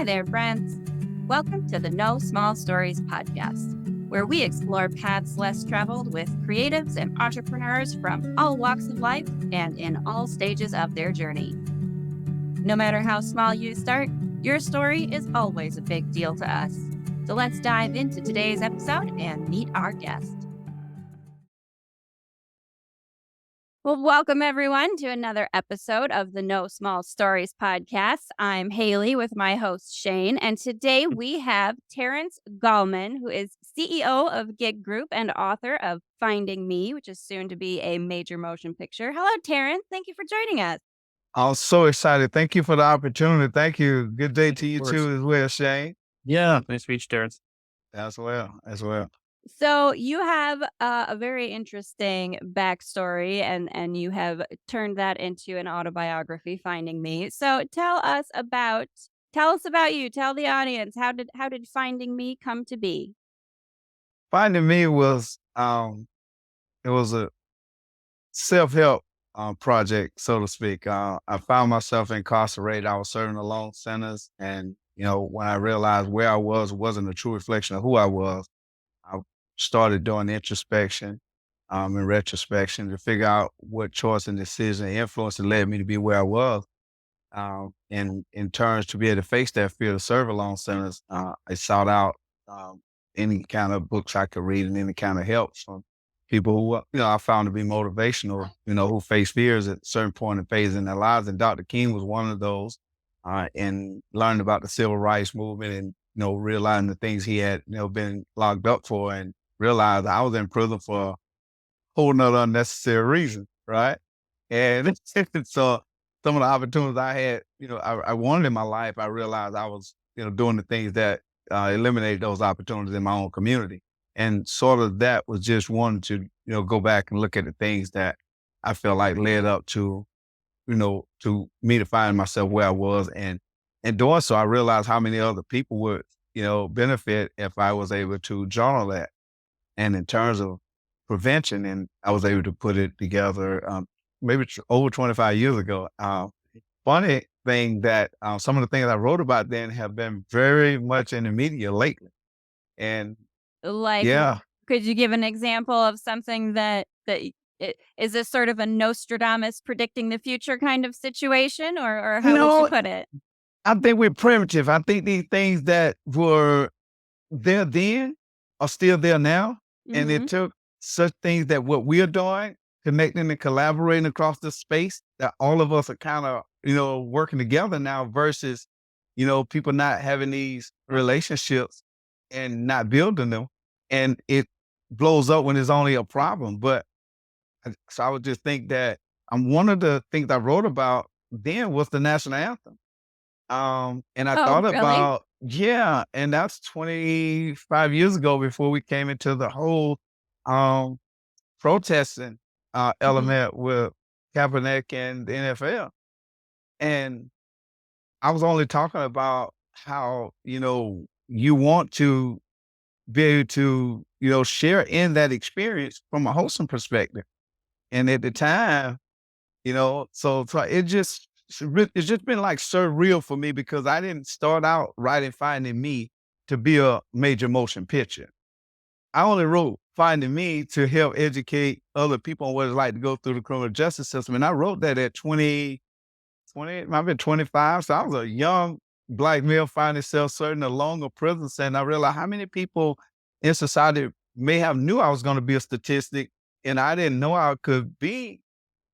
Hi there, friends. Welcome to the No Small Stories podcast, where we explore paths less traveled with creatives and entrepreneurs from all walks of life and in all stages of their journey. No matter how small you start, your story is always a big deal to us. So let's dive into today's episode and meet our guest. Well, welcome everyone to another episode of the No Small Stories podcast. I'm Haleigh with my host Shane, and today we have Terrence Gallman, who is CEO of Gig Group and author of Finding Me, which is soon to be a major motion picture. Hello, Terrence. Thank you for joining us. I'm so excited. Thank you for the opportunity. Thank you. Good day to you course. too as well, Shane. Yeah, nice to meet you, Terrence. As well. So you have a very interesting backstory, and you have turned that into an autobiography, Finding Me. So tell us about you. Tell the audience how did Finding Me come to be? Finding Me was it was a self-help project, so to speak. I found myself incarcerated. I was serving alone sentence, and when I realized where I was wasn't a true reflection of who I was, I started doing introspection and retrospection to figure out what choice and decision and influence that led me to be where I was. And in turns to be able to face that fear to serve alone sentence, I sought out any kind of books I could read and any kind of help from people who, I found to be motivational, who face fears at a certain point and phase in their lives. And Dr. King was one of those, and learned about the civil rights movement and, realizing the things he had, been locked up for, and realized I was in prison for a whole nother unnecessary reason. Right. And so some of the opportunities I had, I wanted in my life, I realized I was, doing the things that eliminated those opportunities in my own community. And sort of that was just wanting to, go back and look at the things that I felt like led up to, to me to find myself where I was. And doing so, I realized how many other people would, benefit if I was able to journal that. And in terms of prevention, and I was able to put it together maybe over 25 years ago. Funny thing that some of the things I wrote about then have been very much in the media lately. And Like, yeah, could you give an example of something is this sort of a Nostradamus predicting the future kind of situation, or how would you put it? I think we're primitive. I think these things that were there then are still there now. And it took such things that what we're doing, connecting and collaborating across the space, that all of us are kind of, working together now versus, people not having these relationships and not building them. And it blows up when there's only a problem. But so I would just think that one of the things I wrote about then was the national anthem. And I Oh, thought really? about, yeah, and that's 25 years ago before we came into the whole protesting element with Kaepernick and the NFL. And I was only talking about how, you want to be able to, share in that experience from a wholesome perspective. And at the time, so it's just been like surreal for me because I didn't start out writing Finding Me to be a major motion picture. I only wrote Finding Me to help educate other people on what it's like to go through the criminal justice system. And I wrote that at 20, I've been 25. So I was a young Black male finding himself serving a longer prison sentence. I realized how many people in society may have knew I was going to be a statistic, and I didn't know I could be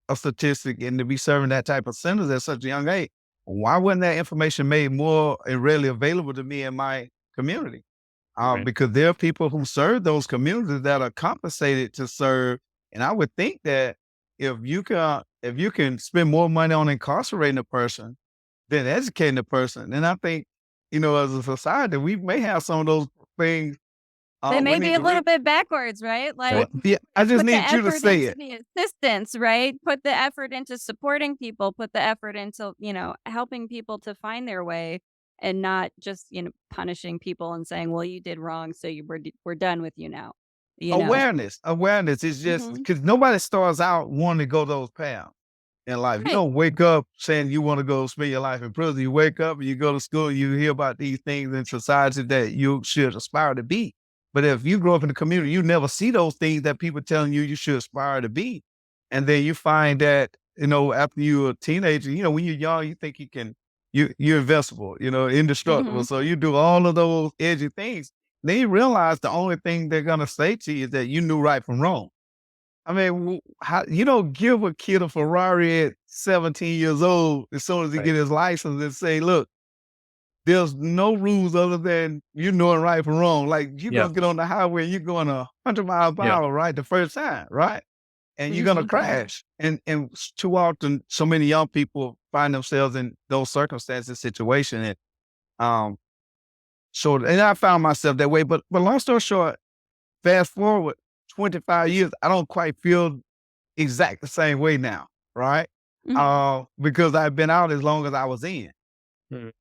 a statistic and to be serving that type of sentence at such a young age. Why wasn't that information made more and readily available to me in my community? Right. Because there are people who serve those communities that are compensated to serve. And I would think that if you can spend more money on incarcerating a person than educating a person, then I think, as a society, we may have some of those things. They may we be need a to little bit backwards, right? Well, Like, yeah, I just put the need you to effort say into it. the assistance, right? Put the effort into supporting people, put the effort into, helping people to find their way, and not just, punishing people and saying, well, you did wrong, so we're done with you now. Awareness is just Mhm. because nobody starts out wanting to go those paths. in life. You Right. don't wake up saying you want to go spend your life in prison. You wake up and you go to school, you hear about these things in society that you should aspire to be. But if you grow up in the community, you never see those things that people telling you should aspire to be. And then you find that, after you're a teenager, when you're young, you think you're invincible, indestructible. Hmm. So you do all of those edgy things. Then you realize the only thing they're going to say to you is that you knew right from wrong. I mean, how you don't give a kid a Ferrari at 17 years old as soon as he Right. get his license and say, "Look, there's no rules other than you knowing right from wrong." Like you're Yeah. gonna get on the highway, and you're going 100 miles per Yeah. hour, right, the first time, right, and you're gonna Hmm. crash. And too often, so many young people find themselves in those circumstances, situation, and um, so and I found myself that way. But long story short, fast forward 25 years, I don't quite feel exact the same way now, right? Hmm. Because I've been out as long as I was in, Mhm.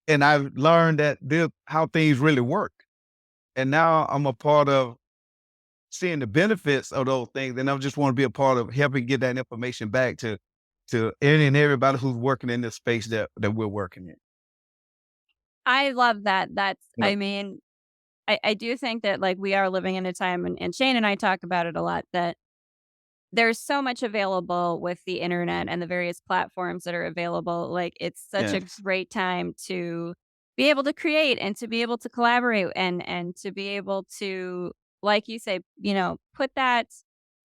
and I've learned that how things really work. And now I'm a part of seeing the benefits of those things, and I just want to be a part of helping get that information back to any and everybody who's working in this space that we're working in. I love that. Yep. I mean, I do think that like we are living in a time, and Shane and I talk about it a lot, that there's so much available with the internet and the various platforms that are available. Like it's such a Yes. great time to be able to create and to be able to collaborate and to be able to, like you say, put that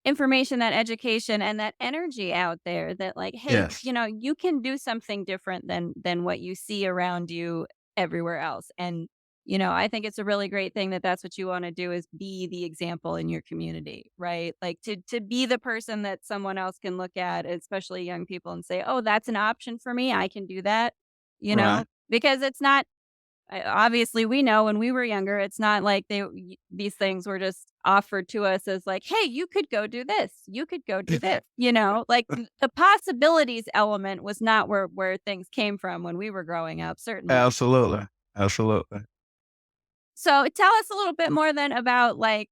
information, that education and that energy out there that like, hey, Yes. you can do something different than what you see around you everywhere else. And I think it's a really great thing that that's what you wanna do is be the example in your community, right? Like, to be the person that someone else can look at, especially young people, and say, "Oh, that's an option for me, I can do that," you Right. know? Because it's not obviously, we know when we were younger, it's not like these things were just offered to us as like, "Hey, you could go do this, you could go do this," you know? Like, the possibilities element was not where things came from when we were growing up, certainly. Absolutely. Absolutely. So, tell us a little bit more then about, like,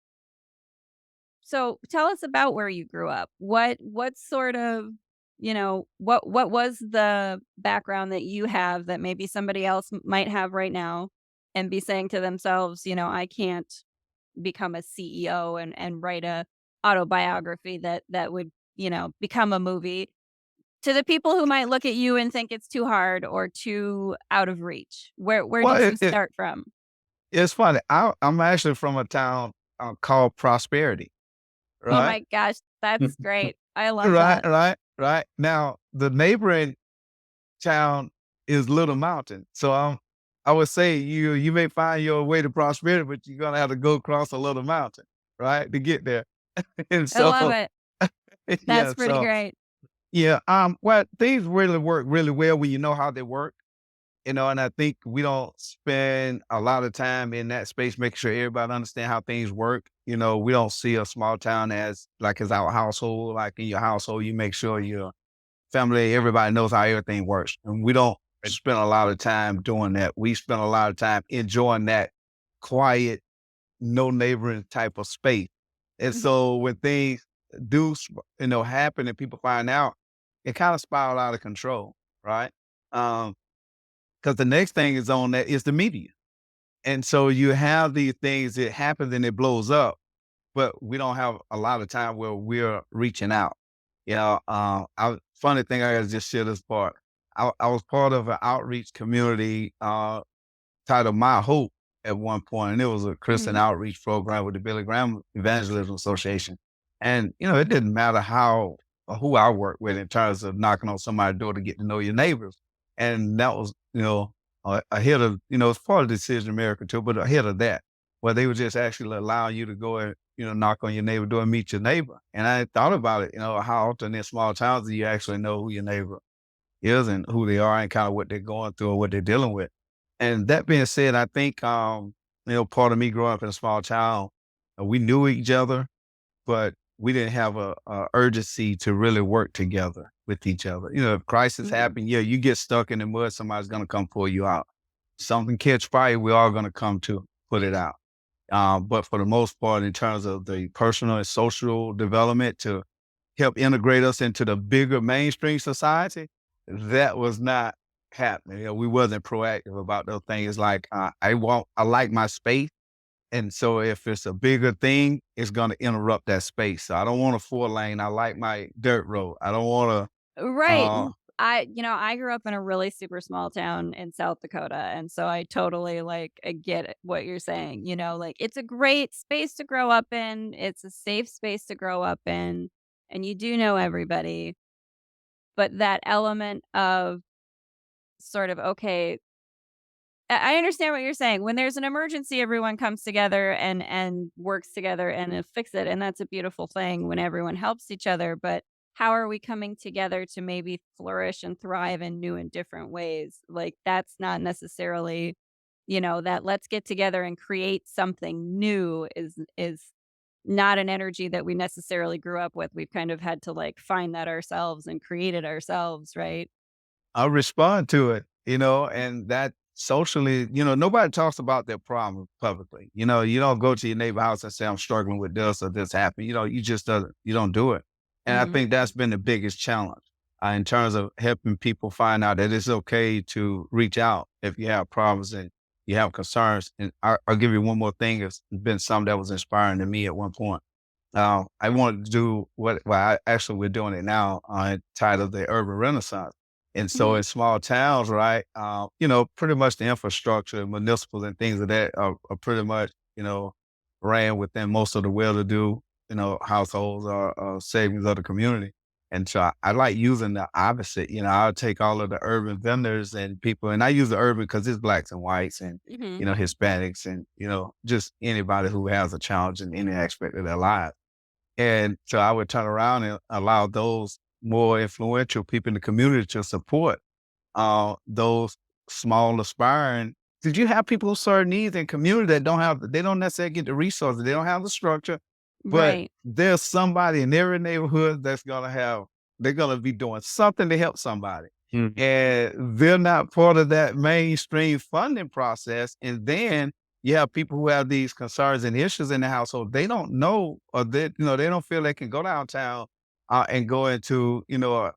so tell us about where you grew up. What sort of, what was the background that you have that maybe somebody else might have right now and be saying to themselves, I can't become a CEO and write a autobiography that would, become a movie. To the people who might look at you and think it's too hard or too out of reach. Where Well, did you it start from? it's funny. I'm actually from a town, called Prosperity, Oh right? my gosh, that's great. I love Right, that. right, right. Now, the neighboring town is Little Mountain. So, I would say you may find your way to prosperity, but you're gonna have to go across a little mountain, right, to get there. And I love so it. yeah, That's pretty so great. yeah, well, things really work really well when you know how they work. And I think we don't spend a lot of time in that space making sure everybody understand how things work. We don't see a small town as our household. Like in your household, you make sure your family, everybody knows how everything works. And we don't Right. spend a lot of time doing that. We spend a lot of time enjoying that quiet, no neighboring type of space. And Mhm, so when things happen and people find out, it kind of spiral out of control, right? Um, because the next thing is on that is the media. And so you have these things that happen and it blows up, but we don't have a lot of time where we're reaching out. Funny thing, I gotta just share this part. I was part of an outreach community titled My Hope at one point, and it was a Christian mhm, outreach program with the Billy Graham Evangelism Association. And it didn't matter how or who I worked with in terms of knocking on somebody's door to get to know your neighbors. And that was, ahead of, it's part of Decision America too, but ahead of that, where they would just actually allow you to go and, knock on your neighbor door and meet your neighbor. And I thought about it, how often in small towns do you actually know who your neighbor is and who they are and kind of what they're going through or what they're dealing with. And that being said, I think, part of me growing up in a small town, we knew each other, but we didn't have a urgency to really work together with each other. If crisis mhm, happen, yeah, you get stuck in the mud, somebody's going to come pull you out. Something catch fire, we're all going to come to put it out. But for the most part, in terms of the personal and social development to help integrate us into the bigger mainstream society, that was not happening. We wasn't proactive about those things. Like I like my space. And so if it's a bigger thing, it's going to interrupt that space. So I don't want a 4 lane. I like my dirt road. I don't want to, Right. I grew up in a really super small town in South Dakota. And so I totally get what you're saying. Like it's a great space to grow up in. It's a safe space to grow up in. And you do know everybody. But that element of sort of, okay, I understand what you're saying. When there's an emergency, everyone comes together and works together and fix it, and that's a beautiful thing when everyone helps each other. But how are we coming together to maybe flourish and thrive in new and different ways? Like that's not necessarily, that let's get together and create something new is not an energy that we necessarily grew up with. We've kind of had to find that ourselves and create it ourselves, right? I'll respond to it, and that socially, nobody talks about their problem publicly. You don't go to your neighbor house and say, I'm struggling with this or this happened. You just you don't do it. And I think that's been the biggest challenge in terms of helping people find out that it's okay to reach out if you have problems and you have concerns. And I'll give you one more thing. It's been something that was inspiring to me at one point. I wanted to do we're doing it now, titled the Urban Renaissance. And so Mhm. in small towns, right, pretty much the infrastructure, municipal and things of that are pretty much, ran within most of the well-to-do, households or savings of the community. And so I like using the opposite. I'll take all of the urban vendors and people, and I use the urban because it's blacks and whites and, Mhm. Hispanics and, just anybody who has a challenge in any aspect of their lives. And so I would turn around and allow those more influential people in the community to support those small aspiring. Did you have people who serve needs in community that they don't necessarily get the resources, they don't have the structure, but Right. there's somebody in every neighborhood they're gonna be doing something to help somebody. Mhm. And they're not part of that mainstream funding process. And then you have people who have these concerns and issues in the household. They don't know, or they don't feel they can go downtown and go into,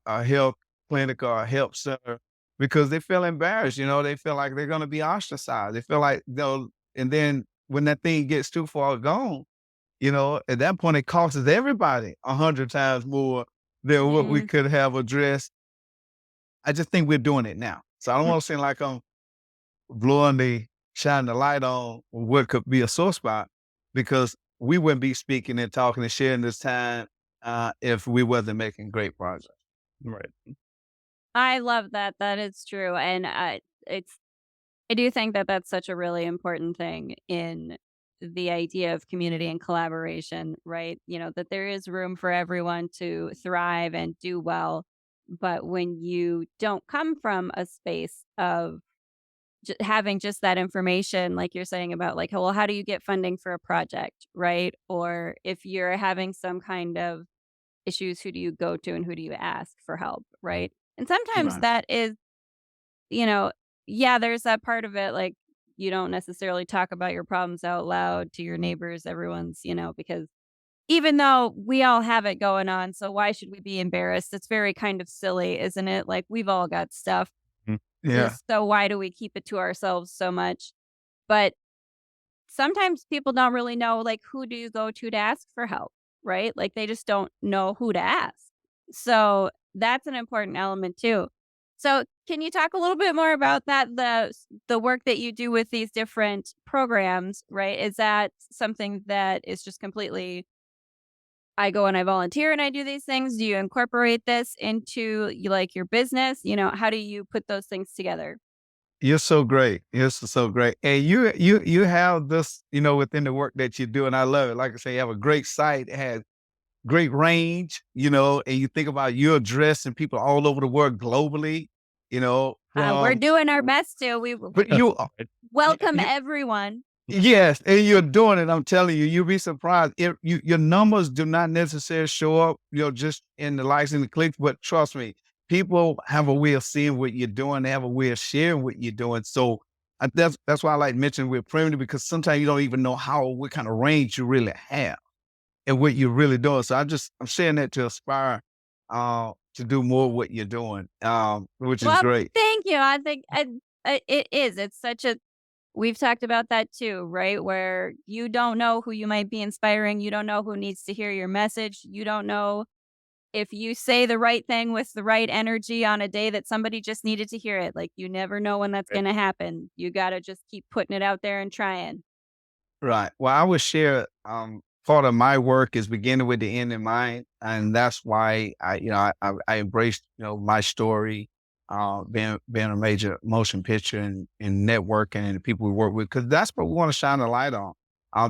a health clinic or a health center because they feel embarrassed. They feel like they're going to be ostracized. They feel like and then when that thing gets too far gone, at that point, it costs everybody 100 times more than what we Mhm. could have addressed. I just think we're doing it now. So I don't want to seem like I'm shining the light on what could be a sore spot because we wouldn't be speaking and talking and sharing this time if we wasn't making great progress. Right. I love that. That is true, and I do think that that's such a really important thing in the idea of community and collaboration, right? That there is room for everyone to thrive and do well, but when you don't come from a space of having just that information, like you're saying about well, how do you get funding for a project, right? Or if you're having some kind of issues, who do you go to and who do you ask for help, right? And sometimes Right. that is, you know, yeah, there's that part of it, like, you don't necessarily talk about your problems out loud to your neighbors, everyone's, because even though we all have it going on, so why should we be embarrassed? It's very kind of silly, isn't it? Like, we've all got stuff, Mm. Yeah. so why do we keep it to ourselves so much? But sometimes people don't really know, like, who do you go to ask for help, right? Like, they just don't know who to ask. So that's an important element too. So can you talk a little bit more about that? The work that you do with these different programs, right? Is that something that is just completely I go and I volunteer and I do these things? Do you incorporate this into your business? How do you put those things together? You're so great. You're so great. And you have this, within the work that you do, and I love it. Like I say, you have a great site, it has great range, and you think about you're addressing people all over the world globally, We're from doing our best to. We but you Right. welcome everyone. yes, and you're doing it. I'm telling you, you'll be surprised. Your numbers do not necessarily show up, just in the likes and the clicks, but trust me, people have a way of seeing what you're doing. They have a way of sharing what you're doing. So that's why I like mentioning we're primitive because sometimes you don't even know what kind of range you really have. and what you're really doing. So I'm saying that to aspire to do more of what you're doing, which is Well, great. thank you. I think it is. It's such a we've talked about that too, right? Where you don't know who you might be inspiring. You don't know who needs to hear your message. You don't know if you say the right thing with the right energy on a day that somebody just needed to hear it. Like, you never know when that's Right. going to happen. You got to just keep putting it out there and trying. Right. Well, I would share part of my work is beginning with the end in mind, and that's why I embraced my story, being a major motion picture and networking and the people we work with, because that's what we want to shine a light on.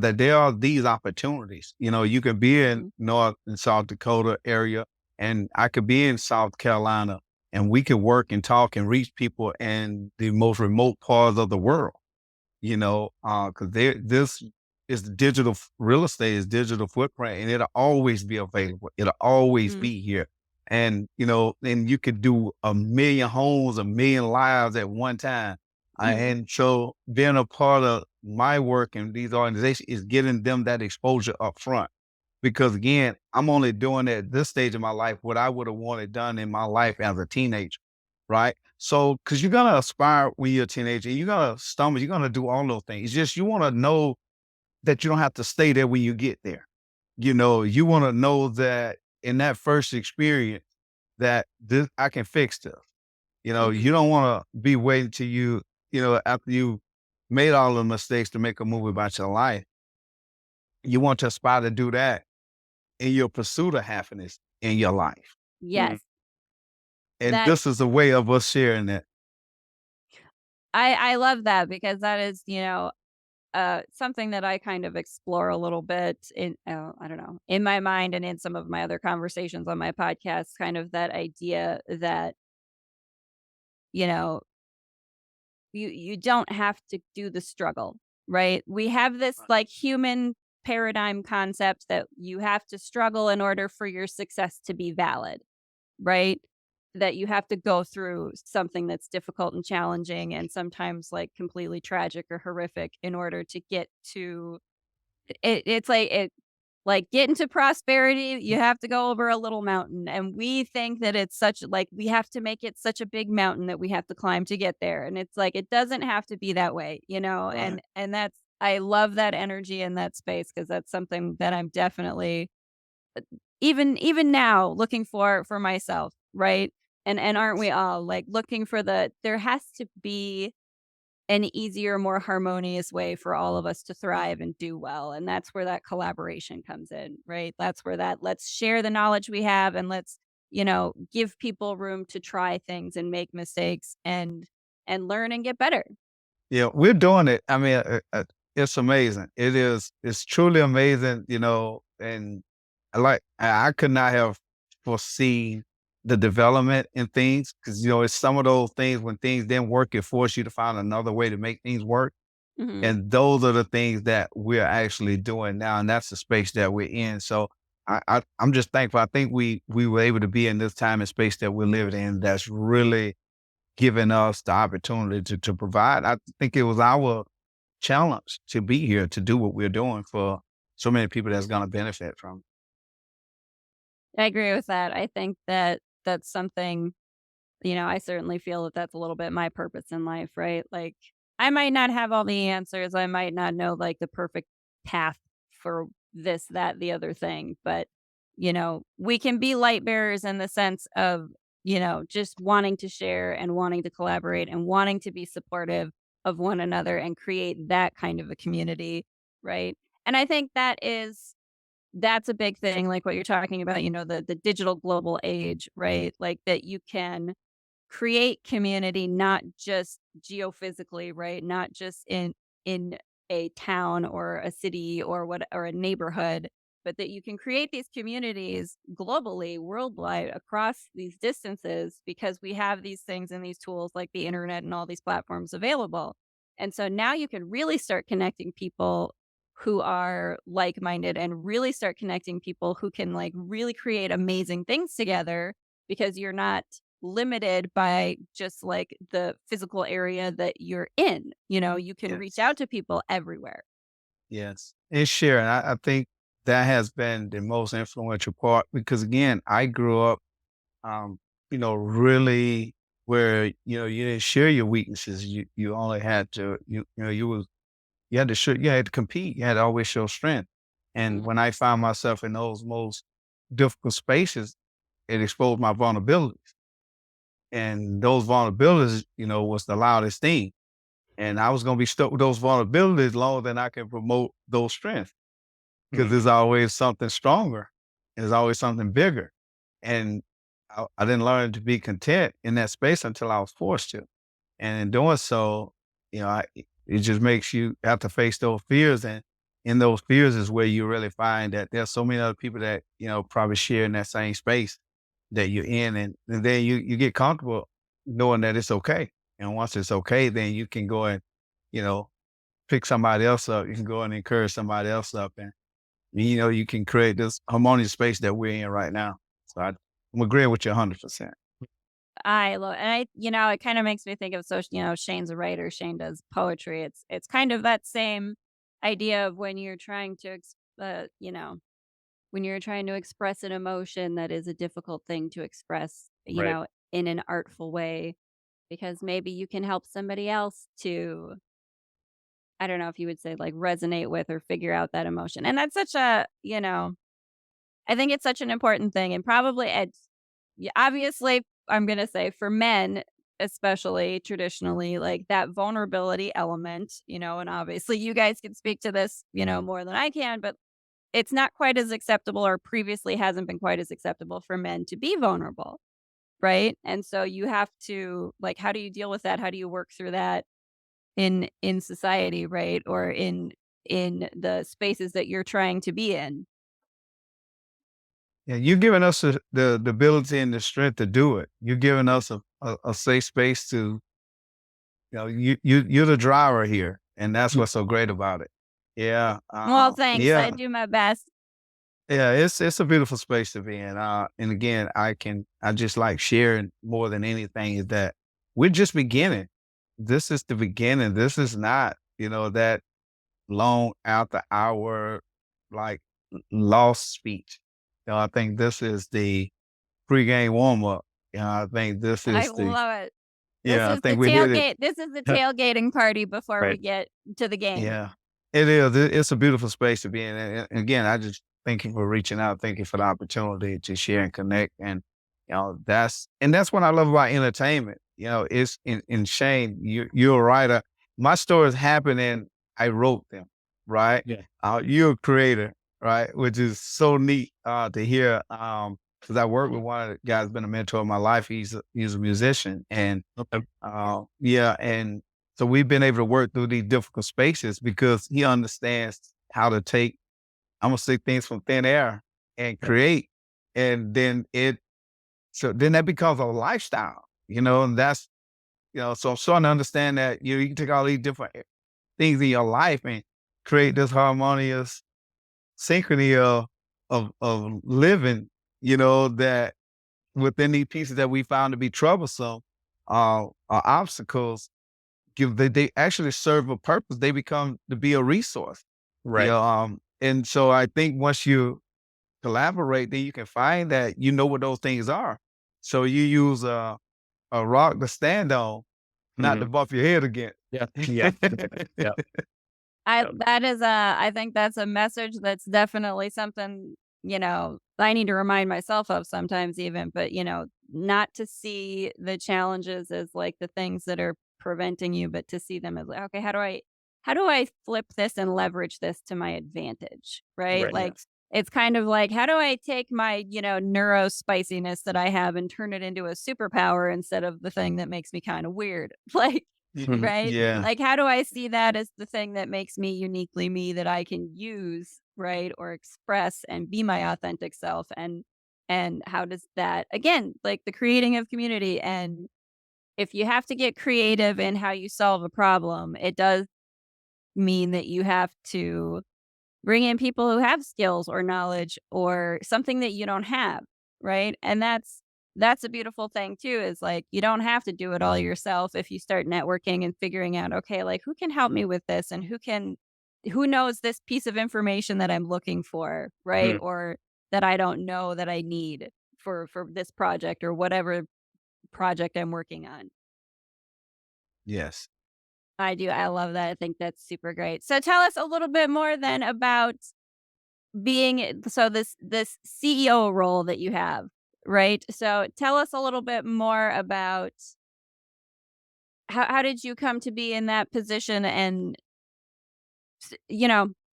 That there are these opportunities. You can be in Mhm. North and South Dakota area, and I could be in South Carolina, and we could work and talk and reach people in the most remote parts of the world. Because this is real estate is digital footprint, and it'll always be available. It'll always Mm. be here. And you could do a million homes, a million lives at one time. Mhm. And so being a part of my work in these organizations is getting them that exposure up front. Because again, I'm only doing at this stage of my life what I would have wanted done in my life as a teenager, right? So, because you're gonna aspire when you're a teenager, you're gonna stumble, you're gonna do all those things. It's just you want to know that you don't have to stay there when you get there. You want to know that in that first experience that this I can fix this. You Mhm. don't want to be waiting till after you made all the mistakes to make a movie about your life. You want to aspire to do that in your pursuit of happiness in your life. Mm. Yes. And That this is a way of us sharing that. I love that because that is, something that I kind of explore a little bit in, I don't know, in my mind and in some of my other conversations on my podcast, kind of that idea that, you know, you don't have to do the struggle, right? We have this Right. like human paradigm concept that you have to struggle in order for your success to be valid, right? That you have to go through something that's difficult and challenging and sometimes like completely tragic or horrific in order to get to it's like getting to prosperity, you have to go over a little mountain, and we think that it's such like we have to make it such a big mountain that we have to climb to get there, and it's like it doesn't have to be that way, Right. and that's I love that energy in that space because that's something that I'm definitely even now looking for myself, right? And aren't we all like looking for there has to be an easier, more harmonious way for all of us to thrive and do well. And that's where that collaboration comes in, right? That's where that let's share the knowledge we have and let's, give people room to try things and make mistakes and learn and get better. Yeah, we're doing it. I mean, it's amazing. It's truly amazing, and I could not have foreseen the development in things because, it's some of those things when things didn't work, it forced you to find another way to make things work. Mhm. And those are the things that we're actually doing now. And that's the space that we're in. So I'm just thankful. I think we were able to be in this time and space that we're living in that's really giving us the opportunity to provide. I think it was our challenge to be here to do what we're doing for so many people that's going to benefit from. I agree with that. I think that that's something, I certainly feel that that's a little bit my purpose in life, right? Like, I might not have all the answers. I might not know like the perfect path for this, that, the other thing, but, we can be light bearers in the sense of, just wanting to share and wanting to collaborate and wanting to be supportive of one another and create that kind of a community, right? And I think that's a big thing, like what you're talking about, the digital global age, right? Like that you can create community not just geophysically, right? Not just in a town or a city or a neighborhood, but that you can create these communities globally, worldwide, across these distances because we have these things and these tools like the internet and all these platforms available. And so now you can really start connecting people who are like-minded and really start connecting people who can like really create amazing things together because you're not limited by just like the physical area that you're in. You can reach Yes. out to people everywhere. Yes. And sharing. I think that has been the most influential part because again, I grew up, um, really where, you didn't share your weaknesses. You only had to, you had to show, you had to compete. You had to always show strength. And Mhm. when I found myself in those most difficult spaces, it exposed my vulnerabilities. And those vulnerabilities, was the loudest thing. And I was going to be stuck with those vulnerabilities longer than I can promote those strengths because Mhm. there's always something stronger. There's always something bigger. And I didn't learn to be content in that space until I was forced to. And in doing so, it just makes you have to face those fears. And in those fears is where you really find that there's so many other people that, probably share in that same space that you're in. And then you get comfortable knowing that it's okay. And once it's okay, then you can go and, you know, pick somebody else up. You can go and encourage somebody else up. And, you can create this harmonious space that we're in right now. So I'm agreeing with you 100%. I love, and it kind of makes me think of, so, Shane's a writer. Shane does poetry. It's kind of that same idea of when you're trying to, when you're trying to express an emotion that is a difficult thing to express, Right. in an artful way, because maybe you can help somebody else to, I don't know if you would say like resonate with or figure out that emotion. And that's such a, I think it's such an important thing. And probably it's, yeah, obviously, I'm going to say for men, especially traditionally, like that vulnerability element, and obviously you guys can speak to this, more than I can, but it's not quite as acceptable or previously hasn't been quite as acceptable for men to be vulnerable. Right. And so you have to, like, how do you deal with that? How do you work through that in society, right? Or in the spaces that you're trying to be in. Yeah, you're giving us the ability and the strength to do it. You're giving us a safe space to, you're the driver here, and that's Mm. what's so great about it. Yeah, Well, thanks. I yeah, do my best. yeah. It's a beautiful space to be in. And again, I just like sharing more than anything is that we're just beginning. This is the beginning. This is not, that long after hour like lost speech. I think this is the pregame warm up. I think this I is the love it. yeah, I think we hit it. This is the tailgating party before we Right. get to the game. Yeah. It is. It's a beautiful space to be in. And again, I just thank you for reaching out. Thank you for the opportunity to share and connect. And that's what I love about entertainment. It's in Shane, you're a writer. My stories happen and I wrote them, right? Yeah. You're a creator, right? Which is so neat to hear. Because I work with one of the guys, been a mentor in my life. He's a musician, and Okay. yeah, and so we've been able to work through these difficult spaces because he understands how to take, I'm gonna say things from thin air and Yep. create, and then that becomes a lifestyle, and that's so I'm starting to understand that you can take all these different things in your life and create this harmonious synchrony of living, that within these pieces that we found to be troublesome, are obstacles, they actually serve a purpose. They become to be a resource. Right. And so I think once you collaborate, then you can find that you know what those things are. So you use a rock to stand on, not to Mhm. bump your head against. Yeah. Yeah. Yeah. Yep. I think that's a message that's definitely something, I need to remind myself of sometimes even, but not to see the challenges as like the things that are preventing you, but to see them as like, okay, how do I flip this and leverage this to my advantage? Right? Right. Like Yes. it's kind of like, how do I take my, neuro spiciness that I have and turn it into a superpower instead of the thing that makes me kind of weird? Like, Mhm. right? Yeah. Like, how do I see that as the thing that makes me uniquely me that I can use, right? Or express and be my authentic self? And how does that, again, like the creating of community, and if you have to get creative in how you solve a problem, it does mean that you have to bring in people who have skills or knowledge or something that you don't have, right? And that's a beautiful thing too, is like you don't have to do it all yourself if you start networking and figuring out, okay, like who can help me with this and who knows this piece of information that I'm looking for, right? Mm. Or that I don't know that I need for this project or whatever project I'm working on. Yes. I do. I love that. I think that's super great. So tell us a little bit more then about being so this CEO role that you have, right? So tell us a little bit more about how did you come to be in that position and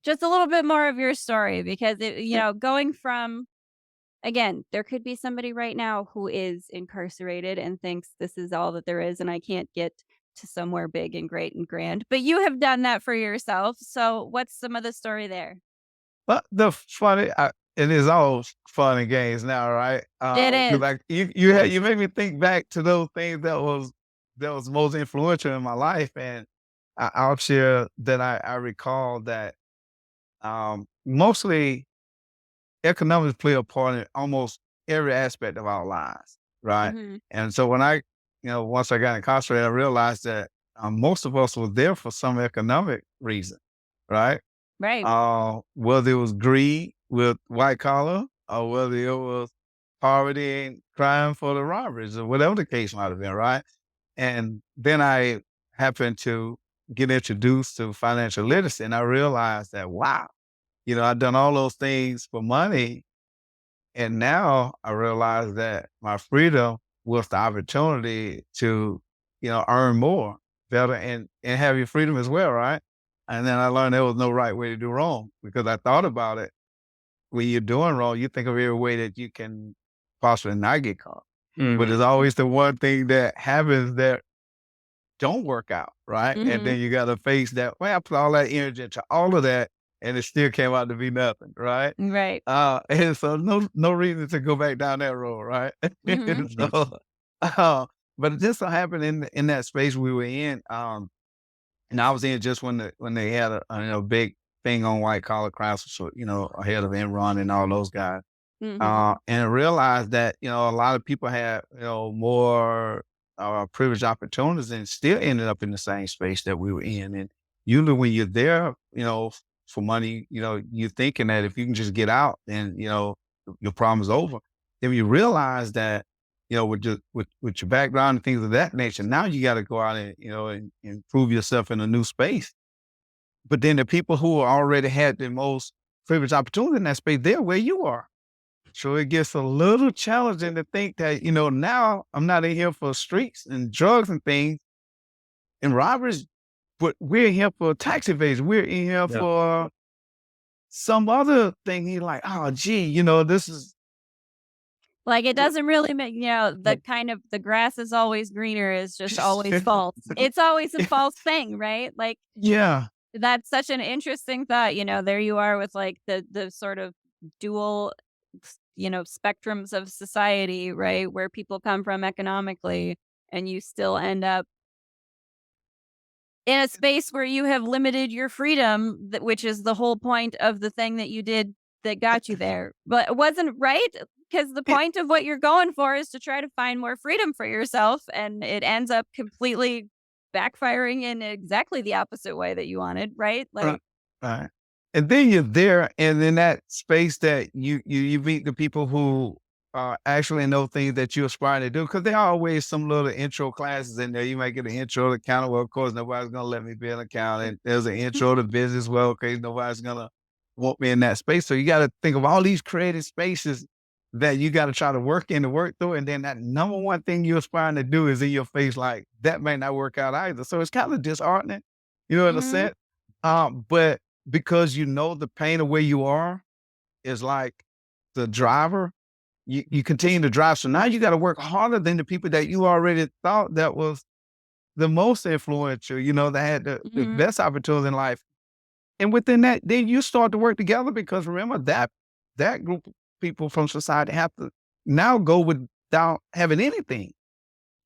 just a little bit more of your story because going from again, there could be somebody right now who is incarcerated and thinks this is all that there is and I can't get to somewhere big and great and grand. But you have done that for yourself. So what's some of the story there? But the funny, it is all fun and games now, right? It 'Cause is. like you made me think back to those things that was most influential in my life, and I'll share that I recall that mostly economics play a part in almost every aspect of our lives, right? Mhm. And so when once I got incarcerated, I realized that most of us were there for some economic reason, right? Right. Whether it was greed with white collar or whether it was poverty and crime for the robberies or whatever the case might have been, right? And then I happened to get introduced to financial literacy and I realized that, wow, I've done all those things for money. And now I realize that my freedom was the opportunity to, earn more, better, and have your freedom as well, right? And then I learned there was no right way to do wrong because I thought about it. When you're doing wrong, you think of every way that you can possibly not get caught. But Mhm. there's always the one thing that happens that don't work out, right? And Mhm. then you got to face that. Well, I put all that energy into all of that, and it still came out to be nothing, right? Right. And so no reason to go back down that road, right? Mhm. Mhm. so, uh, but it just so happened in that space we were in, and I was in just when they had a big thing on white collar crimes, so ahead of Enron and all those guys. Mhm. And I realized that, a lot of people had, more privileged opportunities and still ended up in the same space that we were in. And usually when you're there, for money, you're thinking that if you can just get out, then, your problem is over. Then you realize that, with your background and things of that nature, now you got to go out and prove yourself in a new space. But then the people who already had the most privileged opportunity in that space, they're where you are. So it gets a little challenging to think that, now I'm not in here for streets and drugs and things and robberies, but we're in here for tax evasion. We're in here Yeah. for some other thing. He's like, oh, gee, this is. Like, it doesn't really make the kind of the grass is always greener is just always false. It's always a false thing, right? Like, Yeah. that's such an interesting thought, there you are with, like, the sort of dual, spectrums of society, right, where people come from economically, and you still end up in a space where you have limited your freedom, which is the whole point of the thing that you did that got you there. But it wasn't right because the It, point of what you're going for is to try to find more freedom for yourself, and it ends up completely backfiring in exactly the opposite way that you wanted, right? right. Like, Right. And then you're there, and in that space that you meet the people who actually know things that you aspire to do, because there are always some little intro classes in there. You might get an intro to accounting. Well, of course, nobody's gonna let me be an accountant. There's an intro to business. Well, okay, nobody's gonna want me in that space. So you got to think of all these creative spaces that you got to try to work in to work through, and then that number one thing you're aspiring to do is in your face, like that may not work out either. So it's kind of disheartening, in a mhm, sense. But because the pain of where you are is like the driver, you continue to drive. So now you got to work harder than the people that you already thought that was the most influential, that had the mhm, best opportunity in life. And within that, then you start to work together because remember that group of people from society have to now go without having anything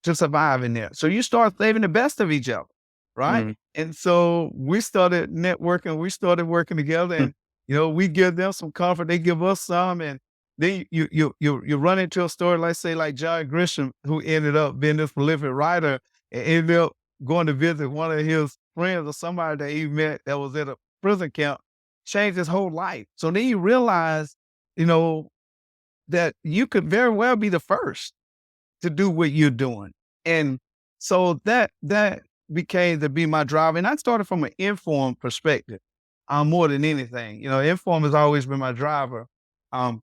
to survive in there. So you start saving the best of each other, right? Mhm. And so we started networking, we started working together, Mm. and we give them some comfort, they give us some, and then you run into a story, let's say like John Grisham, who ended up being this prolific writer and ended up going to visit one of his friends or somebody that he met that was at a prison camp, changed his whole life. So then you realize, you know, that you could very well be the first to do what you're doing. And so that became to be my driver. And I started from an informed perspective, more than anything. You know, informed has always been my driver. Um,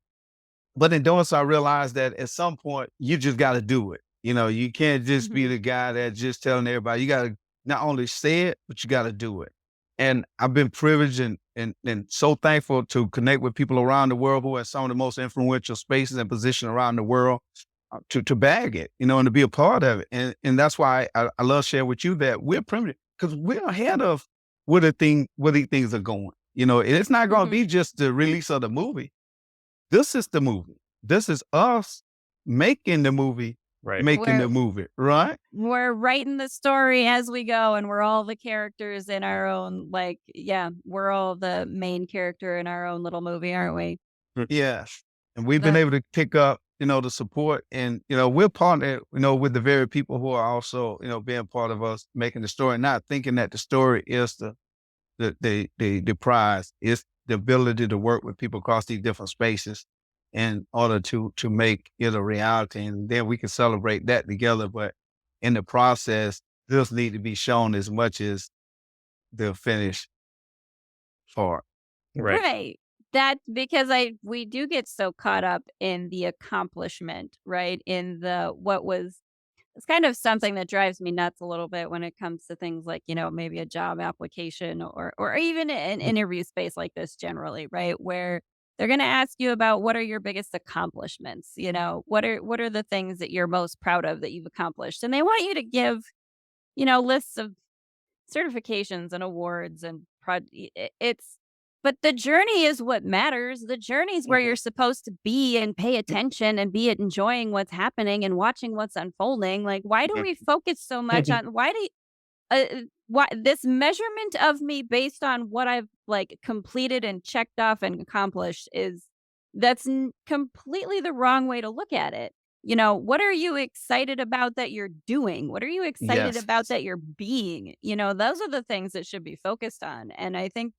but in doing so, I realized that at some point you just got to do it. You know, you can't just be Mhm. the guy that just telling everybody. You got to not only say it, but you got to do it. And I've been privileged and so thankful to connect with people around the world who are some of the most influential spaces and positions around the world, to bag it, you know, and to be a part of it. And that's why I love sharing with you that we're privileged because we're ahead of where these things are going. You know, and it's not going to Mhm. be just the release of the movie. This is the movie. This is us making the movie, Right. making We're the movie, right? we're writing the story as we go, and we're all the characters in our own, like, yeah, we're all the main character in our own little movie, aren't we? Yes. And we've been That able to pick up, you know, the support and, you know, we're partnered, you know, with the very people who are also, you know, being part of us making the story, not thinking that the story is the prize. It's the ability to work with people across these different spaces in order to make it a reality. And then we can celebrate that together. But in the process, this need to be shown as much as the finished part. Right. right. That because we do get so caught up in the accomplishment, right? In the what was it's kind of something that drives me nuts a little bit when it comes to things like, maybe a job application or even an interview space like this generally, right? Where they're going to ask you about what are your biggest accomplishments, what are the things that you're most proud of that you've accomplished? And they want you to give, lists of certifications and awards and it's but the journey is what matters. The journey is where Mhm. you're supposed to be and pay attention and be enjoying what's happening and watching what's unfolding. Like, why do we focus so much on why this measurement of me based on what I've like completed and checked off and accomplished is completely the wrong way to look at it. What are you excited about that you're doing? What are you excited Yes. about that you're being? Those are the things that should be focused on. And I think,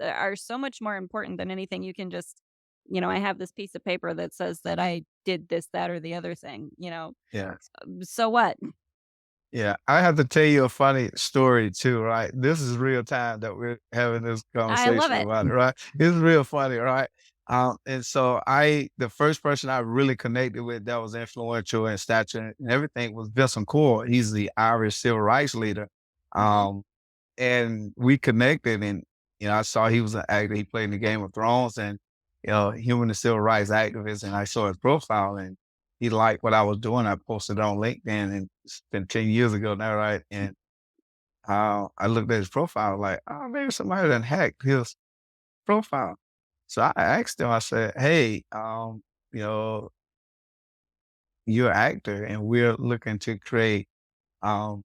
are so much more important than anything you can just, I have this piece of paper that says that I did this, that, or the other thing, Yeah. so what? Yeah, I have to tell you a funny story too, right? This is real time that we're having this I love conversation it. about it, right? It's real funny, right? And so the first person I really connected with that was influential in stature and everything was Vincent Core. He's the Irish civil rights leader. Mhm. Um, and we connected and, you know, I saw he was an actor. He played in the Game of Thrones and, you know, human and civil rights activist. And I saw his profile and he liked what I was doing. I posted it on LinkedIn and it's been 10 years ago now, right? And I looked at his profile like, oh, maybe somebody done hacked his profile. So I asked him, I said, hey, you know, you're an actor and we're looking to create um,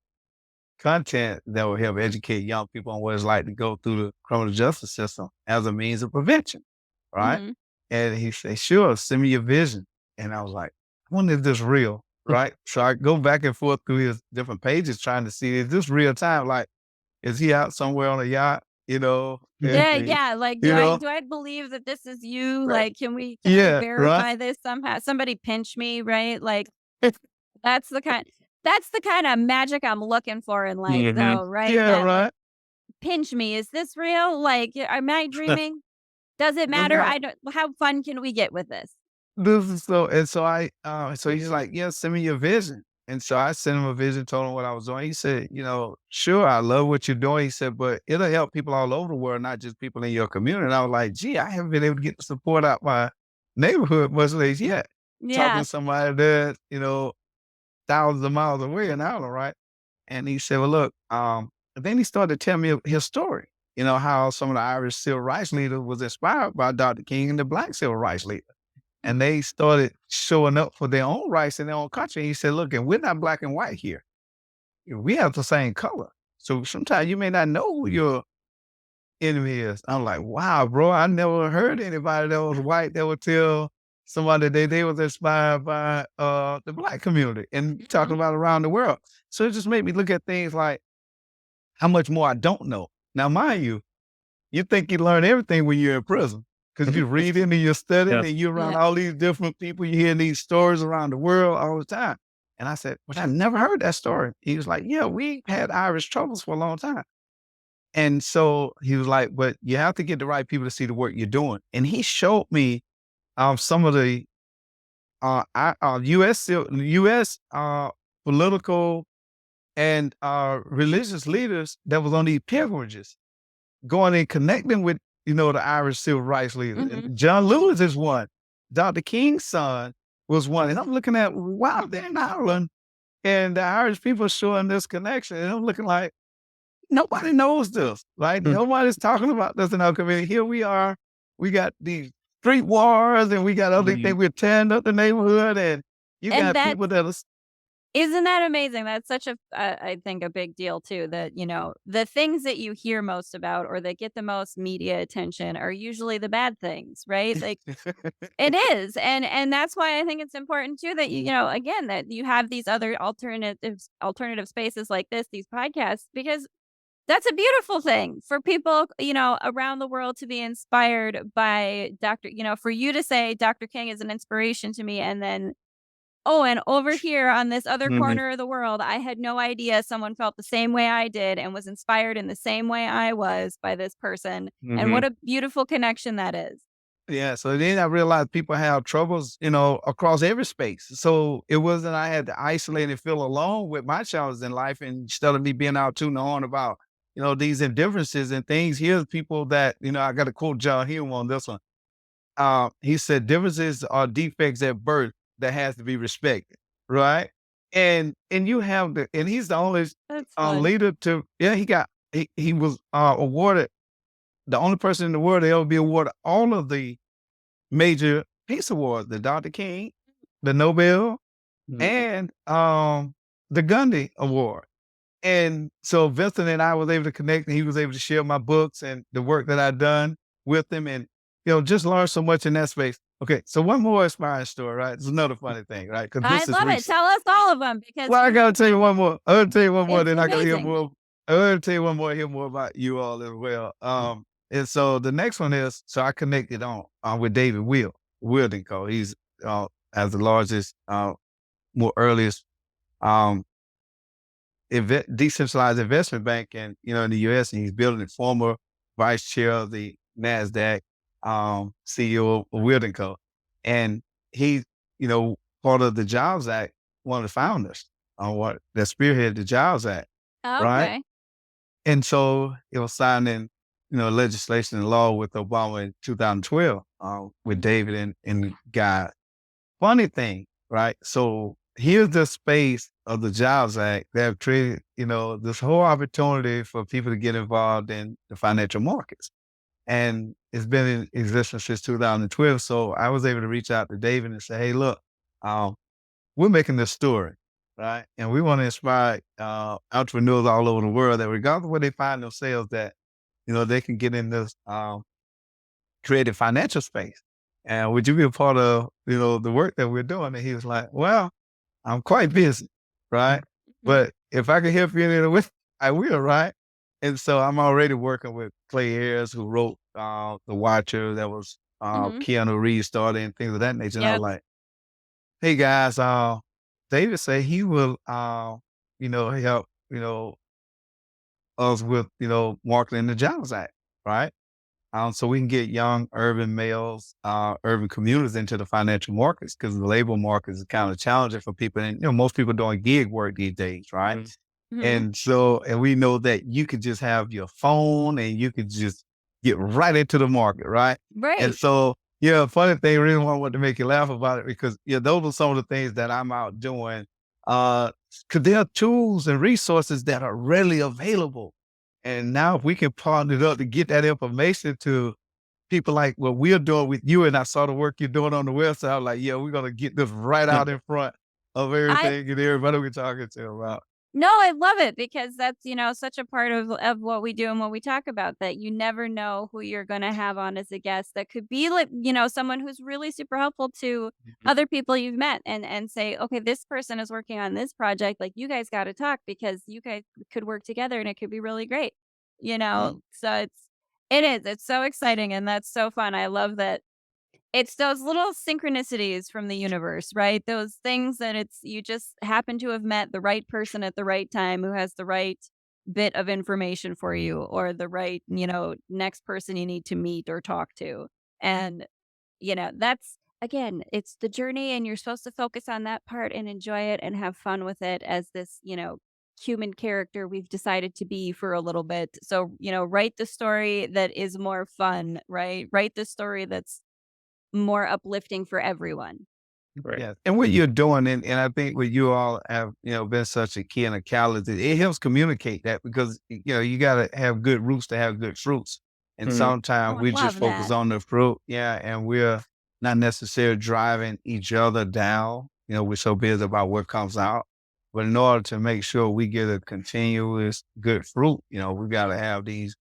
content that will help educate young people on what it's like to go through the criminal justice system as a means of prevention, right? Mhm. And he said, sure, send me your vision. And I was like, I wonder if this real, right? So I go back and forth through his different pages trying to see, is this real time? Like, is he out somewhere on a yacht, you know? Yeah, yeah, like, do You I know? do I believe that this is you? Right. Like, can I Yeah, right. verify this somehow? Somebody pinch me, right? Like, that's the kind that's the kinda magic I'm looking for in life Mhm. though, right? Yeah, That, like, right. pinch me, is this real? Like, am I dreaming? Does it matter? Right. I don't how fun can we get with this? This is so and so so he's like, "Yeah, send me your vision." And so I sent him a vision, told him what I was doing. He said, "You know, sure, I love what you're doing." He said, "But it'll help people all over the world, not just people in your community." And I was like, "Gee, I haven't been able to get the support out my neighborhood much as yet." Talking Yeah. to somebody that, you know, thousands of miles away in Ireland, right? And he said, "Well, look," and then he started to tell me his story. You know, how some of the Irish civil rights leaders was inspired by Dr. King and the Black civil rights leaders and Mhm. they started showing up for their own rights in their own country. And he said, look, and we're not black and white here. We have the same color. So sometimes you may not know who your enemy is. I'm like, wow, bro, I never heard anybody that was white that would tell somebody that they was inspired by the black community and talking Mhm. about around the world. So it just made me look at things like how much more I don't know. Now, mind you, you think you learn everything when you're in prison because you read and you're studying Yes. and you're around Yeah. all these different people. You hear these stories around the world all the time. And I said, but I never heard that story. He was like, yeah, we had Irish troubles for a long time. And so he was like, but you have to get the right people to see the work you're doing. And he showed me some of the U.S. Political and religious leaders that was on these pilgrimages, going and connecting with, the Irish civil rights leaders. Hmm. And John Lewis is one. Dr. King's son was one. And I'm looking at, wow, they're in Ireland, and the Irish people are showing this connection. And I'm looking like, nobody knows this, right? Mm. Nobody's talking about this in our community. Here we are. We got these street wars and we got other things. Mhm. We're tearing up the neighborhood, and you And got that people that are, isn't that amazing? That's such a, I think, a big deal too. That the things that you hear most about or that get the most media attention are usually the bad things, right? Like it is, and that's why I think it's important too that again that you have these other alternative spaces like this, these podcasts, because that's a beautiful thing for people, around the world to be inspired by for you to say Dr. King is an inspiration to me. And then, oh, and over here on this other Mhm, corner of the world, I had no idea someone felt the same way I did and was inspired in the same way I was by this person. And what mhm. a beautiful connection that is. Yeah, so then I realized people have troubles, across every space. So it wasn't I had to isolate and feel alone with my challenges in life. And instead of me being out tooting the horn about, these indifferences and things, here's people that, I got to quote John Hume on this one. He said, differences are defects at birth that has to be respected, right? And you have and he's the only That's fun. leader to, yeah, he was awarded, the only person in the world to ever be awarded all of the major peace awards, the Dr. King, the Nobel, Mhm. and the Gandhi Award. And so Vincent and I was able to connect, and he was able to share my books and the work that I'd done with him, and just learn so much in that space. Okay, so one more inspiring story, right? It's another funny thing, right? Because I this is love it. recent. Tell us all of them because Well, I gotta tell you one more. I gotta tell you one more, it's then I gotta hear amazing. more. I gotta tell you one more, hear more about you all as well. And so the next one is, so I connected on with David Wielding Co. He's as the largest, more earliest um decentralized investment bank in the US, and he's building it, former vice chair of the NASDAQ, CEO of Wielding Co. And he's, part of the Jobs Act, one of the founders on what that spearheaded the Jobs Act, right? Okay. And so it was signed in, legislation and law with Obama in 2012, with David and the guy. Funny thing, right? So here's the space of the Jobs Act that have created, this whole opportunity for people to get involved in the financial markets. And it's been in existence since 2012. So I was able to reach out to David and say, hey, look, um, we're making this story, right? And we want to inspire entrepreneurs all over the world that regardless of where they find themselves, that, they can get in this creative financial space. And would you be a part of, the work that we're doing? And he was like, well, I'm quite busy, right? Mhm. But if I can help you in any way, I will, right? And so I'm already working with Clay Ayres, who wrote The Watcher, that was Mhm. Keanu Reeves started, and things of that nature. And I was Yep. like, hey guys, David said he will, help, us with, marketing the Jobs Act, right? So we can get young urban males, urban communities into the financial markets, because the labor market is kind of challenging for people. And, most people doing gig work these days, right? Mhm. Mhm. And we know that you could just have your phone and you could just get right into the market, right? And Right. so, yeah, funny thing, really want to make you laugh about it, because, those are some of the things that I'm out doing. Because there are tools and resources that are readily available. And now if we can partner it up to get that information to people like what we're doing with you, and I saw the work you're doing on the website, I was like, yeah, we're going to get this right out in front of I everything and everybody we're talking to about. No, I love it because that's, such a part of what we do and what we talk about, that you never know who you're going to have on as a guest that could be like, someone who's really super helpful to Mhm. other people you've met, and say, okay, this person is working on this project. Like, you guys got to talk because you guys could work together and it could be really great, Mm. So It is. It's so exciting, and that's so fun. I love that it's those little synchronicities from the universe, right? Those things that it's you just happen to have met the right person at the right time who has the right bit of information for you or the right, next person you need to meet or talk to. And, that's again, it's the journey and you're supposed to focus on that part and enjoy it and have fun with it as this, human character we've decided to be for a little bit. So, write the story that is more fun, right? Write the story that's more uplifting for everyone. Right. Yeah, and what you're doing, and I think what you all have, been such a key and a catalyst, it helps communicate that because, you gotta have good roots to have good fruits. And Mhm. Oh, sometimes I we just love focus that. on the fruit, yeah, and we're not necessarily driving each other down. We're so busy about what comes out. But in order to make sure we get a continuous good fruit, we gotta have these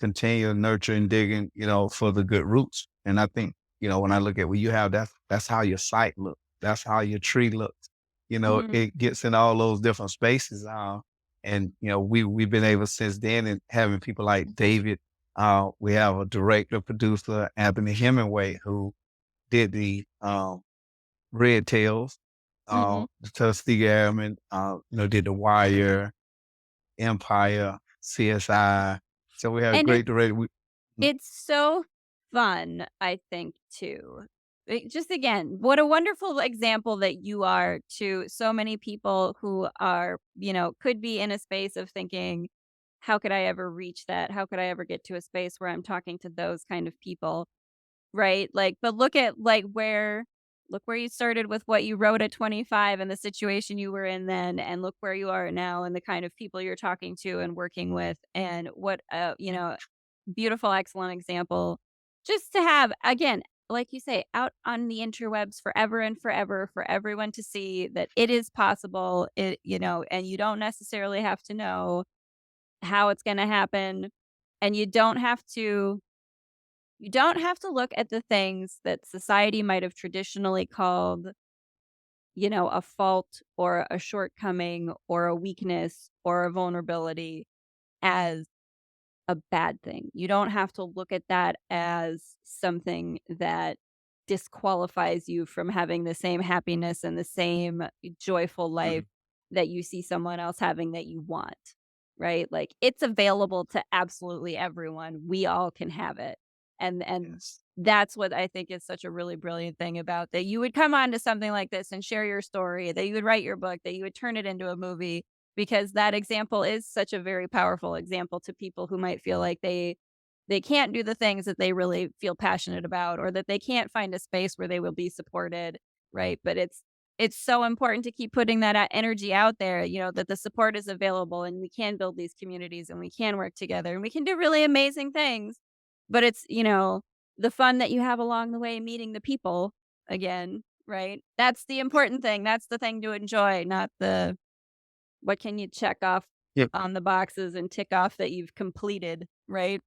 continue nurturing, digging, for the good roots. And I think, when I look at what you have, that's how your site looks. That's how your tree looks. Mhm. It gets in all those different spaces. And we've been able since then and having people like David. We have a director, producer, Anthony Hemingway, who did the Red Tails, Mhm. Tuskegee Airmen, did The Wire, Empire, CSI. So we have a And great director. it's so fun, I think, too. Just again, what a wonderful example that you are to so many people who are, could be in a space of thinking, how could I ever reach that? How could I ever get to a space where I'm talking to those kind of people? Right? Like, but look at look where you started with what you wrote at 25 and the situation you were in then, and look where you are now and the kind of people you're talking to and working with, and what beautiful, excellent example just to have again, like you say, out on the interwebs forever and forever for everyone to see that it is possible. And you don't necessarily have to know how it's going to happen, and you don't have to look at the things that society might have traditionally called, a fault or a shortcoming or a weakness or a vulnerability as a bad thing. You don't have to look at that as something that disqualifies you from having the same happiness and the same joyful life Mhm. that you see someone else having that you want, right? Like it's available to absolutely everyone. We all can have it. And Yes. that's what I think is such a really brilliant thing about that you would come on to something like this and share your story, that you would write your book, that you would turn it into a movie because that example is such a very powerful example to people who might feel like they can't do the things that they really feel passionate about or that they can't find a space where they will be supported, right? But it's so important to keep putting that energy out there, that the support is available and we can build these communities and we can work together and we can do really amazing things. But it's, the fun that you have along the way meeting the people again, right? That's the important thing. That's the thing to enjoy, not the what can you check off Yep. on the boxes and tick off that you've completed, right?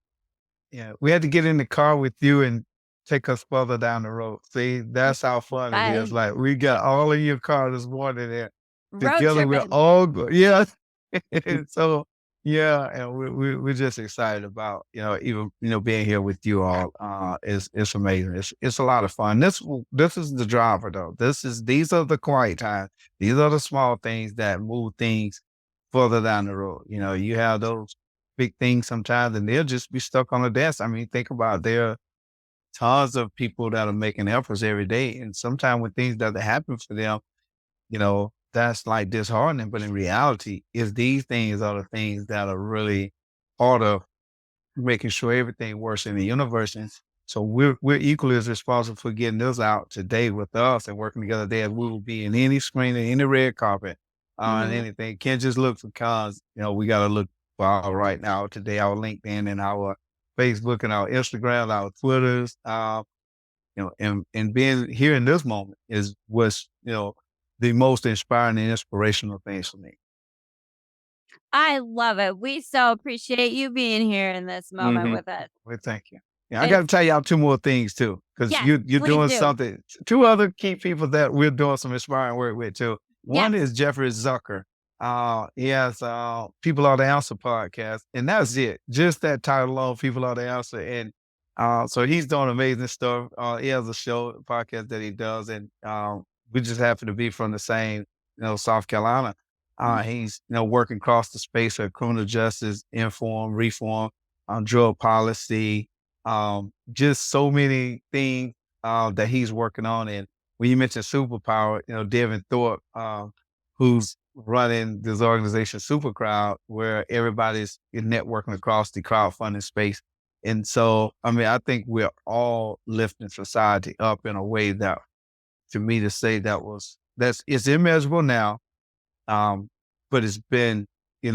Yeah. We had to get in the car with you and take us further down the road. See, that's how fun it is. I Like we got all of your car this morning and road together we're tripping. all good. Yeah. And so yeah, and we're just excited about, even, being here with you all. It's amazing. It's a lot of fun. This is the driver though. These are the quiet times. These are the small things that move things further down the road. You have those big things sometimes and they'll just be stuck on the desk. I mean, think about there are tons of people that are making efforts every day. And sometimes when things doesn't happen for them, that's like disheartening. But in reality, is these things are the things that are really part of making sure everything works in the universe. And so we're equally as responsible for getting this out today with us and working together there. We will be in any screen, any red carpet, and Mhm. anything. Can't just look for cons. We got to look for our right now today, our LinkedIn and our Facebook and our Instagram, our Twitters, and being here in this moment is what's, the most inspiring and inspirational things for me. I love it. We so appreciate you being here in this moment Mhm. with us. Well, thank you. Yeah, I got to It's tell y'all two more things too, because yes, you're please doing do. something. Two other key people that we're doing some inspiring work with too. One Yes. is Jeffrey Zucker. He has People Are the Answer podcast, and that's it. Just that title alone, People Are the Answer. And so he's doing amazing stuff. He has a show, podcast that he does, and we just happen to be from the same, South Carolina. He's, working across the space of criminal justice, inform, reform, drug policy, just so many things that he's working on. And when you mentioned superpower, Devin Thorpe, who's running this organization, Super Crowd, where everybody's networking across the crowdfunding space. And so, I mean, I think we're all lifting society up in a way that, to me, to say it's immeasurable now, but it's been, we've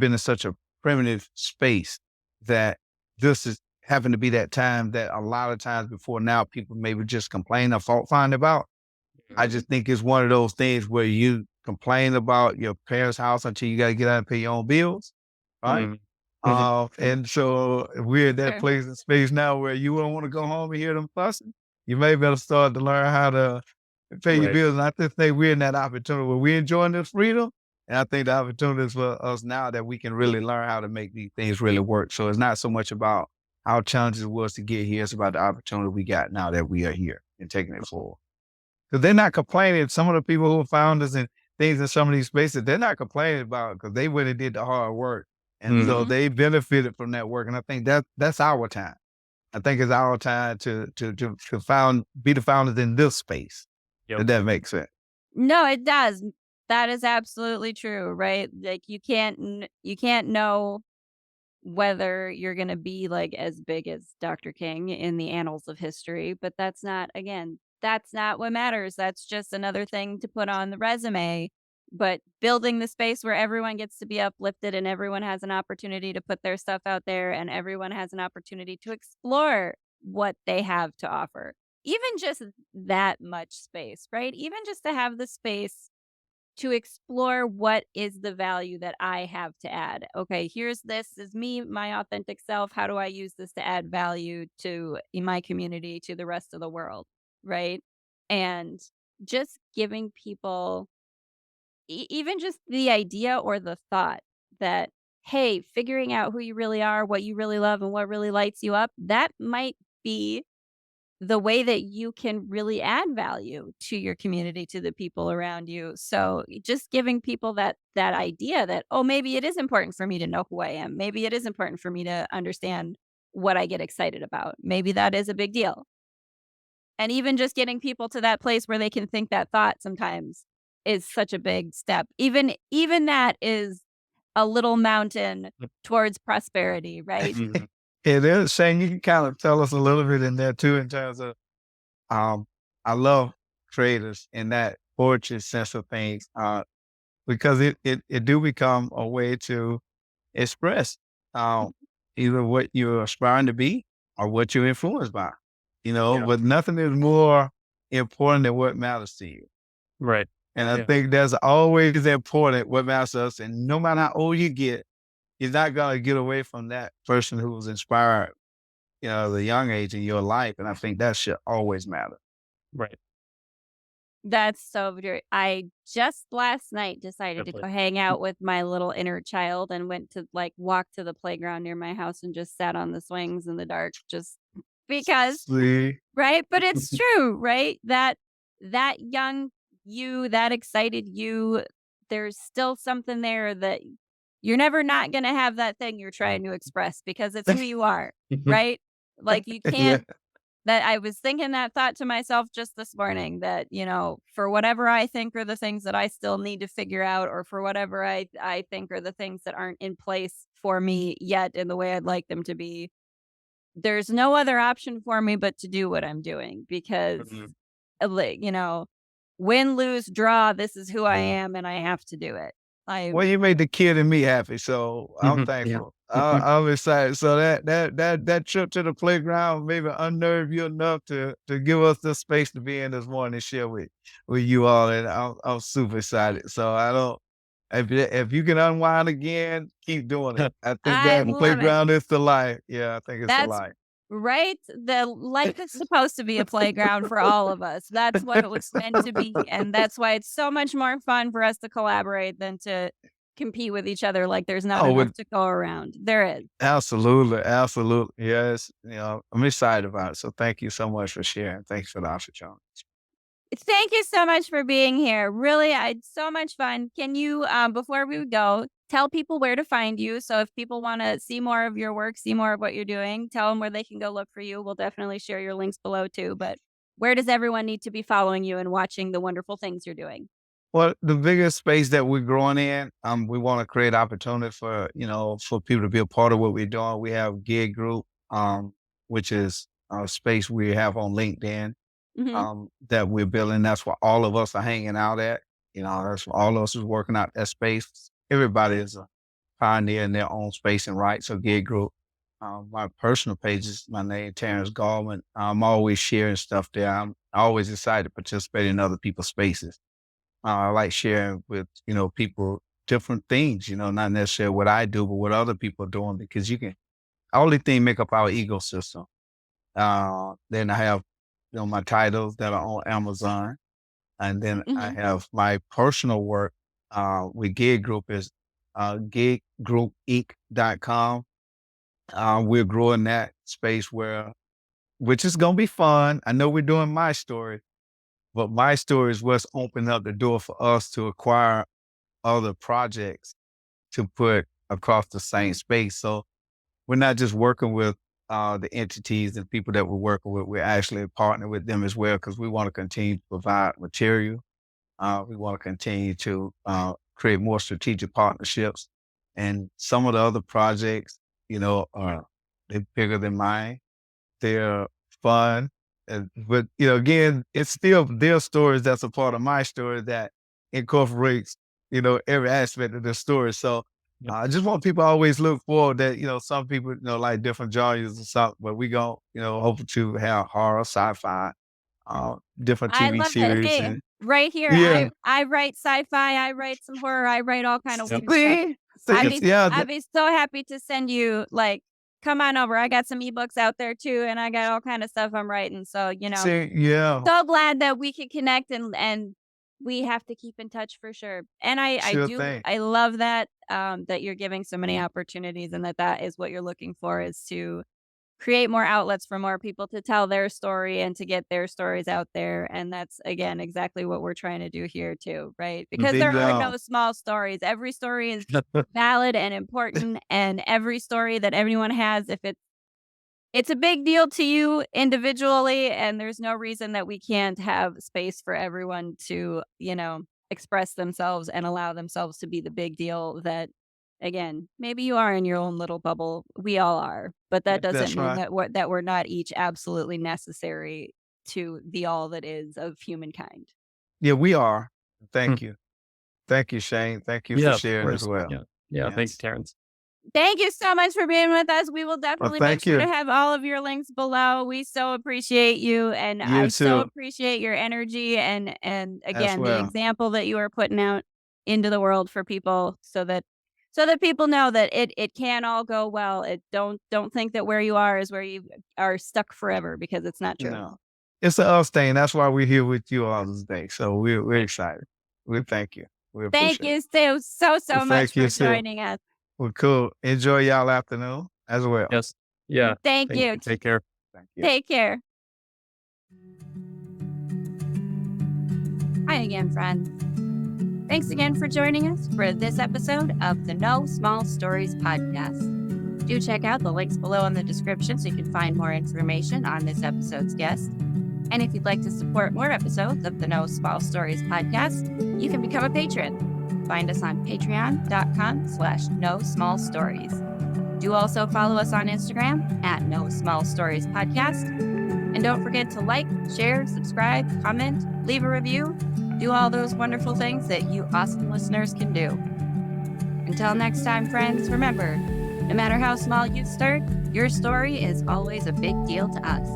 been in such a primitive space that this is happened to be that time that a lot of times before now, people maybe just complain or fault find about. I just think it's one of those things where you complain about your parents' house until you got to get out and pay your own bills, right? Mhm. And so we're at that Sure. place in space now where you don't want to go home and hear them fussing. You may better start to learn how to pay your Right. bills. And I just think we're in that opportunity where we're enjoying this freedom. And I think the opportunity is for us now that we can really learn how to make these things really work. So it's not so much about how challenging it was to get here. It's about the opportunity we got now that we are here and taking it forward. Because they're not complaining. Some of the people who are founders and things in some of these spaces, they're not complaining about it because they went and did the hard work. And so Mhm. they benefited from that work. And I think that's our time. I think it's our time to be the founders in this space. Yep. If that makes sense. No, it does. That is absolutely true, right? Like you can't know whether you're going to be like as big as Dr. King in the annals of history, but that's not what matters. That's just another thing to put on the resume. But building the space where everyone gets to be uplifted and everyone has an opportunity to put their stuff out there and everyone has an opportunity to explore what they have to offer. Even just that much space, right? Even just to have the space to explore what is the value that I have to add. Okay, this is me, my authentic self. How do I use this to add value to in my community, to the rest of the world, right? And just giving people even just the idea or the thought that, hey, figuring out who you really are, what you really love, and what really lights you up, that might be the way that you can really add value to your community, to the people around you. So just giving people that idea that, oh, maybe it is important for me to know who I am. Maybe it is important for me to understand what I get excited about. Maybe that is a big deal. And even just getting people to that place where they can think that thought sometimes is such a big step. Even that is a little mountain towards prosperity, right? Mhm. It is, Shane, you can kind of tell us a little bit in there too, in terms of, I love creators in that poetry sense of things, because it do become a way to express, um, either what you're aspiring to be or what you're influenced by, Yeah. but nothing is more important than what matters to you. Right. And I Yeah. think that's always important, what matters to us. And no matter how old you get, you're not going to get away from that person who was inspired, the young age in your life. And I think that should always matter. Right. That's so true. I just last night decided to go Definitely. hang out with my little inner child and went to like walk to the playground near my house and just sat on the swings in the dark just because, See? right? But it's true, right? That young you, that excited you, there's still something there that you're never not going to have that thing you're trying to express because it's who you are, right? Like you Yeah. can't that I was thinking that thought to myself just this morning that, for whatever I think are the things that I still need to figure out, or for whatever I think are the things that aren't in place for me yet in the way I'd like them to be, there's no other option for me but to do what I'm doing because, Mhm. like, win, lose, draw, this is who I am and I have to do it. I Well, you made the kid and me happy, so I'm Mhm. Yeah. thankful. I'm excited. So that trip to the playground maybe unnerved you enough to give us the space to be in this morning and share with you all, and I'm super excited. So I don't if you can unwind again, keep doing it. I think I that love it. playground is the life. Yeah, I think it's the That's life. Right? The life is supposed to be a playground for all of us. That's what it was meant to be, and that's why it's so much more fun for us to collaborate than to compete with each other like there's not Oh, enough with to go around. There is. absolutely, absolutely. Yes, I'm excited about it. So thank you so much for sharing. Thanks for the opportunity. Thank you so much for being here. Really, I had so much fun. Can you, before we go, tell people where to find you? So if people want to see more of your work, see more of what you're doing, tell them where they can go look for you. We'll definitely share your links below too. But where does everyone need to be following you and watching the wonderful things you're doing? Well, the biggest space that we're growing in, we want to create opportunity for, for people to be a part of what we're doing. We have Gig Group, which is a space we have on LinkedIn, Hmm. that we're building. That's where all of us are hanging out at. That's where all of us is working out that space. Everybody is a pioneer in their own space and right. So Gig Group. My personal page is my name, Terrence Gallman. I'm always sharing stuff there. I'm always excited to participate in other people's spaces. I like sharing with, people different things, not necessarily what I do, but what other people are doing, because all the things make up our ecosystem. Then I have, my titles that are on Amazon. And then I Hmm. have my personal work, with Gig Group is, giggroupeek.com. We're growing that space which is going to be fun. I know we're doing my story, but my story is what's opened up the door for us to acquire other projects to put across the same space. So we're not just working with the entities and people that we're working with. We're actually partnering with them as well, because we want to continue to provide material. We want to continue to create more strategic partnerships. And some of the other projects, they're bigger than mine. They're fun. But, again, it's still their stories that's a part of my story that incorporates, every aspect of the story. So Yep. I just want people to always look forward that, some people, like different genres and stuff, but we going hope to have horror, sci-fi, different I TV love it. series. Hey, And right here, yeah, I write sci-fi, I write some horror, I write all kind of Yep. weird stuff. see, Yes. yeah, I'd be so happy to send you, like, come on over. I got some ebooks out there too, and I got all kind of stuff I'm writing. So, see, yeah, so glad that we could connect, and we have to keep in touch for sure. And sure thing. I love that that you're giving so many opportunities, and that is what you're looking for, is to create more outlets for more people to tell their story and to get their stories out there. And that's, again, exactly what we're trying to do here too, right? Because there Big are down. no small stories. Every story is valid and important, and every story that everyone has, if it's a big deal to you individually, and there's no reason that we can't have space for everyone to, express themselves and allow themselves to be the big deal that, again, maybe you are in your own little bubble. We all are, but that doesn't That's mean right. that we're not each absolutely necessary to the all that is of humankind. Yeah, we are. Hmm. Thank you. Thank you, Shane. Thank you for Yeah, of sharing as course. well. Yeah. Yeah. Thank you, Yes. Terrence. Thank you so much for being with us. We will Well, definitely make thank sure to you. have all of your links below. We so appreciate you, and You I so too, appreciate your energy, and as again, the well. example that you are putting out into the world for people, so that people know that it can all go well. Don't think that where you are is where you are stuck forever, because it's not true. No, it's a us thing. That's why we're here with you all this day. So we're excited. We thank you. We Thank appreciate it. you so Well, much thank you for too. joining us. Well, cool. Enjoy y'all afternoon as well. Yes. Yeah. Thank Thank you. you. Take care. Thank you. Take care. Hi again, friends. Thanks again for joining us for this episode of the No Small Stories podcast. Do check out the links below in the description so you can find more information on this episode's guest. And if you'd like to support more episodes of the No Small Stories podcast, you can become a patron. Find us on patreon.com/no small stories. Do also follow us on Instagram at No Small Stories Podcast. And don't forget to like, share, subscribe, comment, leave a review, do all those wonderful things that you awesome listeners can do. Until next time, friends, remember, no matter how small you start, your story is always a big deal to us.